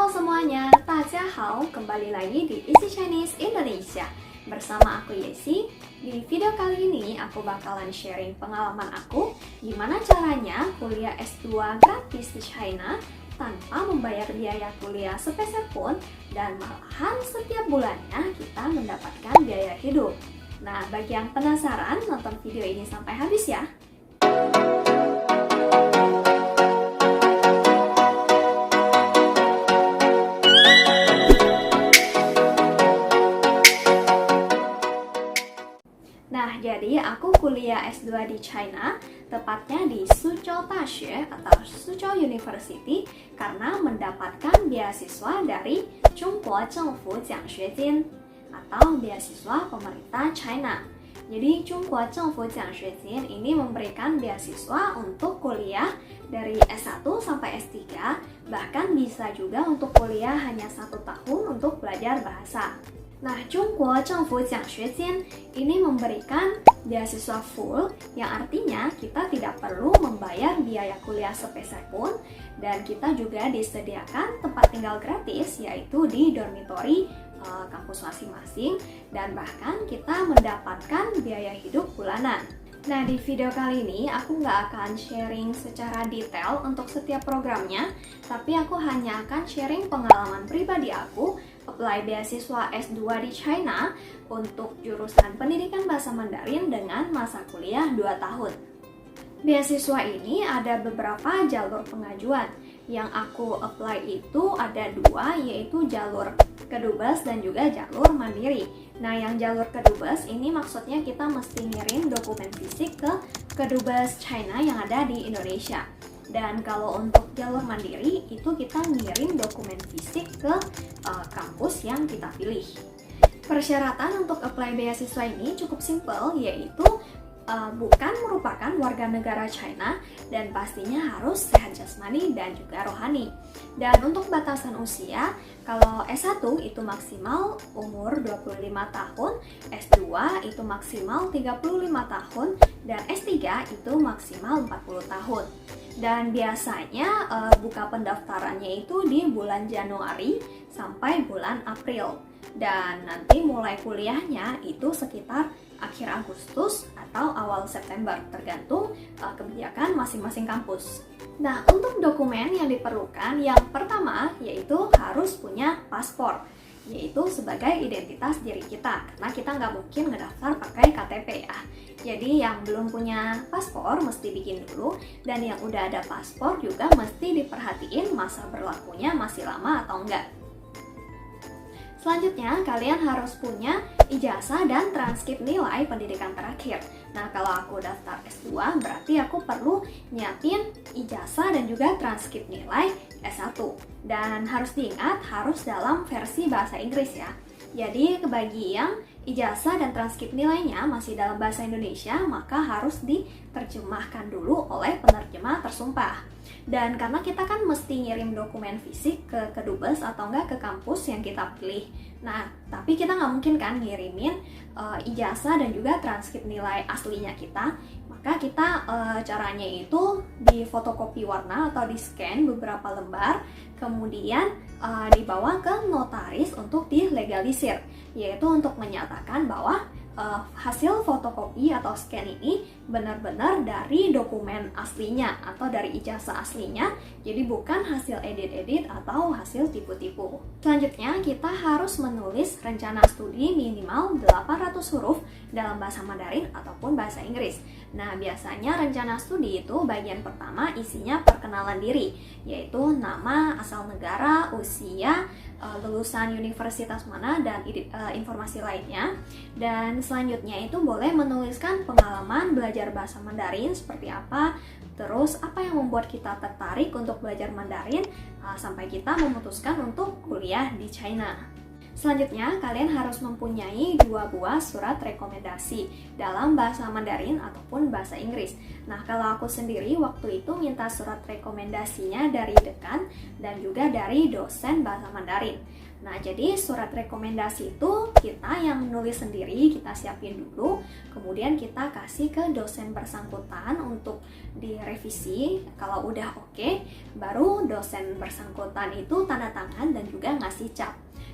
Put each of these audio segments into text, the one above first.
Halo semuanya, 大家好, kembali lagi di Easy Chinese Indonesia. Bersama aku Yesi. Di video kali ini aku bakalan sharing pengalaman aku gimana caranya kuliah S2 gratis di China tanpa membayar biaya kuliah sepeser pun, dan malahan setiap bulannya kita mendapatkan biaya hidup. Nah, bagi yang penasaran, nonton video ini sampai habis ya. Nah, jadi aku kuliah S2 di China, tepatnya di Suzhou Daxue atau Suzhou University, karena mendapatkan beasiswa dari Zhongguo Zhengfu Jiangxuejin atau beasiswa pemerintah China. Jadi Zhongguo Zhengfu Jiangxuejin ini memberikan beasiswa untuk kuliah dari S1 sampai S3, bahkan bisa juga untuk kuliah hanya 1 tahun untuk belajar bahasa. Nah, Zhongguo Zhengfu Jiangxuejin ini memberikan beasiswa full, yang artinya kita tidak perlu membayar biaya kuliah sepeser pun, dan kita juga disediakan tempat tinggal gratis, yaitu di dormitory kampus masing-masing, dan bahkan kita mendapatkan biaya hidup bulanan. Nah, di video kali ini aku nggak akan sharing secara detail untuk setiap programnya, tapi aku hanya akan sharing pengalaman pribadi aku apply beasiswa S2 di China untuk jurusan pendidikan bahasa Mandarin dengan masa kuliah 2 tahun. Beasiswa ini ada beberapa jalur pengajuan. Yang aku apply itu ada 2, yaitu jalur Kedubes dan juga jalur Mandiri. Nah, yang jalur Kedubes ini maksudnya kita mesti ngirim dokumen fisik ke Kedubes China yang ada di Indonesia. Dan kalau untuk jalur Mandiri itu kita ngirim dokumen fisik ke kampus yang kita pilih. Persyaratan untuk apply beasiswa ini cukup simpel, yaitu bukan merupakan warga negara China dan pastinya harus sehat jasmani dan juga rohani. Dan untuk batasan usia, kalau S1 itu maksimal umur 25 tahun, S2 itu maksimal 35 tahun, dan S3 itu maksimal 40 tahun. Dan biasanya buka pendaftarannya itu di bulan Januari sampai bulan April. Dan nanti mulai kuliahnya itu sekitar akhir Agustus atau awal September, tergantung kebijakan masing-masing kampus. Nah, untuk dokumen yang diperlukan, yang pertama yaitu harus punya paspor, yaitu sebagai identitas diri kita, karena kita nggak mungkin ngedaftar pakai KTP ya. Jadi yang belum punya paspor mesti bikin dulu, dan yang udah ada paspor juga mesti diperhatiin masa berlakunya masih lama atau enggak. Selanjutnya, kalian harus punya ijazah dan transkrip nilai pendidikan terakhir. Nah, kalau aku daftar S2, berarti aku perlu nyiapin ijazah dan juga transkrip nilai S1. Dan harus diingat, harus dalam versi bahasa Inggris ya. Jadi, bagi yang ijazah dan transkrip nilainya masih dalam bahasa Indonesia, maka harus diterjemahkan dulu oleh penerjemah tersumpah. Dan karena kita kan mesti ngirim dokumen fisik ke Kedubes atau enggak ke kampus yang kita pilih. Nah, tapi kita nggak mungkin kan ngirimin ijazah dan juga transkrip nilai aslinya kita. Maka kita caranya itu di fotokopi warna atau di scan beberapa lembar, kemudian dibawa ke notaris untuk dilegalisir, yaitu untuk menyatakan bahwa hasil fotokopi atau scan ini benar-benar dari dokumen aslinya atau dari ijazah aslinya, jadi bukan hasil edit-edit atau hasil tipu-tipu. Selanjutnya, kita harus menulis rencana studi minimal 800 huruf dalam bahasa Mandarin ataupun bahasa Inggris. Nah, biasanya rencana studi itu bagian pertama isinya perkenalan diri, yaitu nama, asal negara, usia, lulusan universitas mana, dan informasi lainnya. Dan selanjutnya itu boleh menuliskan pengalaman belajar bahasa Mandarin seperti apa, terus apa yang membuat kita tertarik untuk belajar Mandarin sampai kita memutuskan untuk kuliah di China. Selanjutnya, kalian harus mempunyai 2 buah surat rekomendasi dalam bahasa Mandarin ataupun bahasa Inggris. Nah, kalau aku sendiri waktu itu minta surat rekomendasinya dari dekan dan juga dari dosen bahasa Mandarin. Nah, jadi surat rekomendasi itu kita yang nulis sendiri, kita siapin dulu, kemudian kita kasih ke dosen bersangkutan untuk direvisi. Kalau udah oke, baru dosen bersangkutan itu tanda tangan dan juga ngasih cap.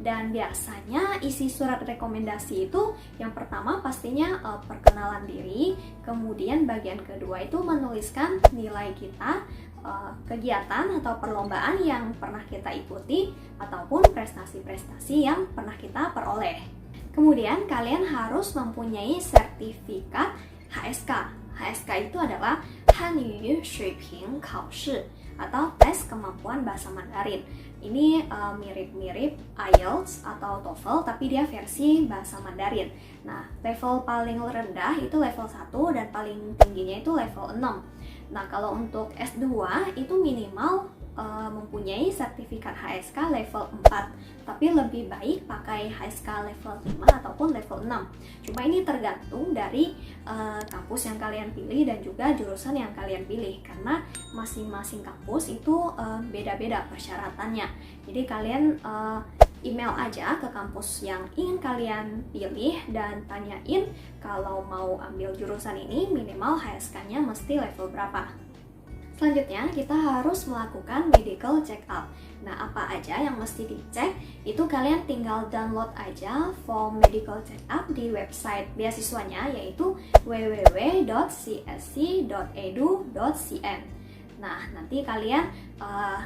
Dan biasanya isi surat rekomendasi itu yang pertama pastinya perkenalan diri, kemudian bagian kedua itu menuliskan nilai kita, kegiatan atau perlombaan yang pernah kita ikuti ataupun prestasi-prestasi yang pernah kita peroleh. Kemudian kalian harus mempunyai sertifikat HSK. HSK itu adalah Hanyu Shuiping Kaoshi atau tes kemampuan bahasa Mandarin. Ini mirip-mirip IELTS atau TOEFL, tapi dia versi bahasa Mandarin. Nah, level paling rendah itu level 1 dan paling tingginya itu level 6. Nah, kalau untuk S2 itu minimal mempunyai sertifikat HSK level 4, tapi lebih baik pakai HSK level 5 ataupun level 6. Cuma ini tergantung dari kampus yang kalian pilih dan juga jurusan yang kalian pilih, karena masing-masing kampus itu beda-beda persyaratannya. Jadi kalian email aja ke kampus yang ingin kalian pilih dan tanyain kalau mau ambil jurusan ini minimal HSK-nya mesti level berapa. Selanjutnya, kita harus melakukan medical check up. Nah, apa aja yang mesti dicek? Itu kalian tinggal download aja form medical check up di website beasiswanya, yaitu www.csc.edu.cn. Nah, nanti kalian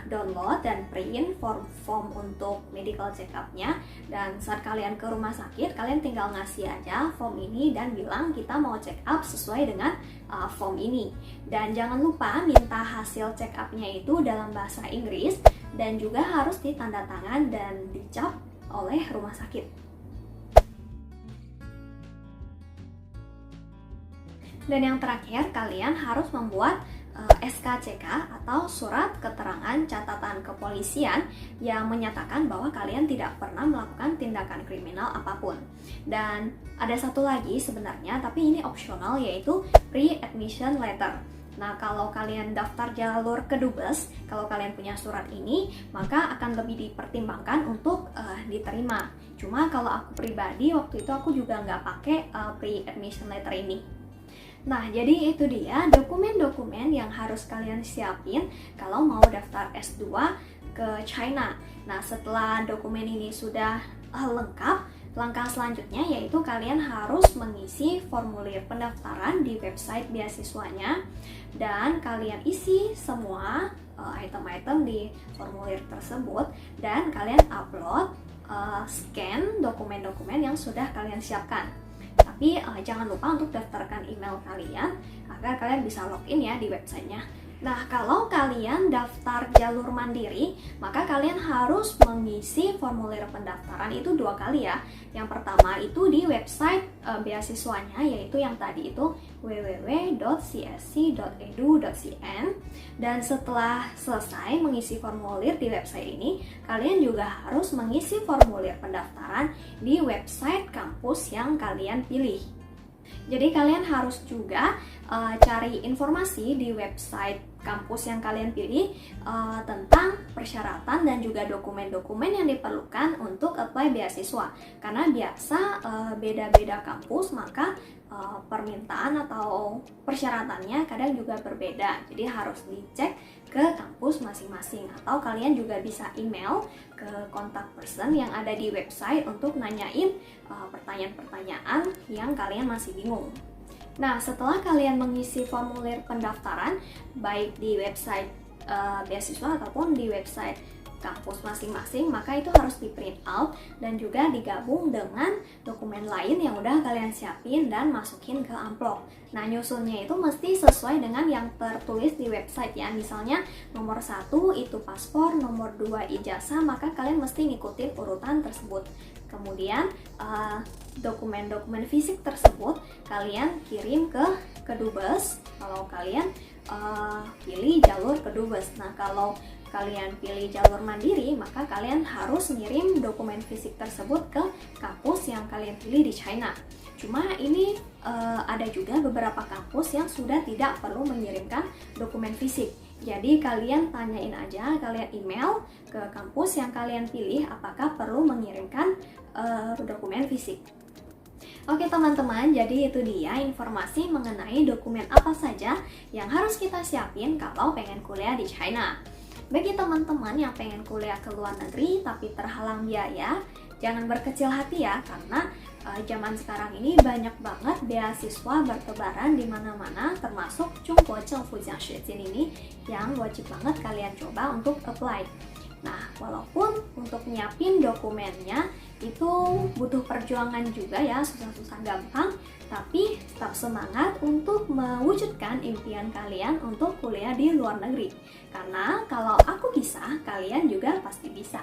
download dan print form untuk medical check up-nya, dan saat kalian ke rumah sakit, kalian tinggal ngasih aja form ini dan bilang kita mau check up sesuai dengan form ini. Dan jangan lupa minta hasil check up-nya itu dalam bahasa Inggris dan juga harus ditandatangan dan dicap oleh rumah sakit. Dan yang terakhir, kalian harus membuat SKCK atau surat keterangan catatan kepolisian yang menyatakan bahwa kalian tidak pernah melakukan tindakan kriminal apapun. Dan ada satu lagi sebenarnya, tapi ini opsional, yaitu pre-admission letter. Nah, kalau kalian daftar jalur kedubes, kalau kalian punya surat ini, maka akan lebih dipertimbangkan untuk diterima. Cuma kalau aku pribadi, waktu itu aku juga nggak pakai pre-admission letter ini. Nah, jadi itu dia dokumen-dokumen yang harus kalian siapin kalau mau daftar S2 ke China. Nah, setelah dokumen ini sudah lengkap, langkah selanjutnya yaitu kalian harus mengisi formulir pendaftaran di website beasiswanya, dan kalian isi semua item-item di formulir tersebut dan kalian upload, scan dokumen-dokumen yang sudah kalian siapkan. Tapi jangan lupa untuk daftarkan email kalian agar kalian bisa login ya di websitenya. Nah, kalau kalian daftar jalur mandiri, maka kalian harus mengisi formulir pendaftaran itu 2 kali ya. Yang pertama itu di website beasiswanya, yaitu yang tadi itu www.csc.edu.cn. Dan setelah selesai mengisi formulir di website ini, kalian juga harus mengisi formulir pendaftaran di website kampus yang kalian pilih. Jadi kalian harus juga cari informasi di website kampus yang kalian pilih tentang persyaratan dan juga dokumen-dokumen yang diperlukan untuk apply beasiswa. Karena biasa beda-beda kampus, maka permintaan atau persyaratannya kadang juga berbeda. Jadi harus dicek ke kampus masing-masing, atau kalian juga bisa email ke kontak person yang ada di website untuk nanyain pertanyaan-pertanyaan yang kalian masih bingung. Nah, setelah kalian mengisi formulir pendaftaran baik di website beasiswa ataupun di website kampus masing-masing, maka itu harus di print out dan juga digabung dengan dokumen lain yang udah kalian siapin dan masukin ke amplop. Nah, nyusunnya itu mesti sesuai dengan yang tertulis di website ya. Misalnya nomor 1 itu paspor, nomor 2 ijazah, maka kalian mesti ngikutin urutan tersebut. Kemudian dokumen-dokumen fisik tersebut kalian kirim ke kedubes kalau kalian pilih jalur kedubes. Nah, kalau kalian pilih jalur mandiri, maka kalian harus ngirim dokumen fisik tersebut ke kampus yang kalian pilih di China. Cuma ini ada juga beberapa kampus yang sudah tidak perlu mengirimkan dokumen fisik. Jadi kalian tanyain aja, kalian email ke kampus yang kalian pilih apakah perlu mengirimkan dokumen fisik. Oke teman-teman, jadi itu dia informasi mengenai dokumen apa saja yang harus kita siapin kalau pengen kuliah di China. Bagi teman-teman yang pengen kuliah ke luar negeri tapi terhalang biaya, jangan berkecil hati ya, karena zaman sekarang ini banyak banget beasiswa bertebaran di mana-mana, termasuk Zhongguo Zhengfu Jiangshijin ini yang wajib banget kalian coba untuk apply. Nah, walaupun untuk nyiapin dokumennya itu butuh perjuangan juga ya, susah-susah gampang, tapi tetap semangat untuk mewujudkan impian kalian untuk kuliah di luar negeri. Karena kalau aku bisa, kalian juga pasti bisa.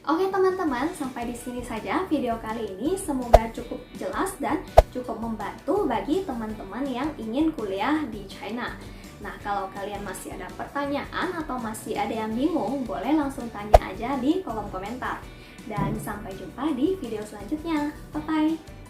Oke teman-teman, sampai di sini saja video kali ini. Semoga cukup jelas dan cukup membantu bagi teman-teman yang ingin kuliah di China. Nah, kalau kalian masih ada pertanyaan atau masih ada yang bingung, boleh langsung tanya aja di kolom komentar. Dan sampai jumpa di video selanjutnya. Bye-bye!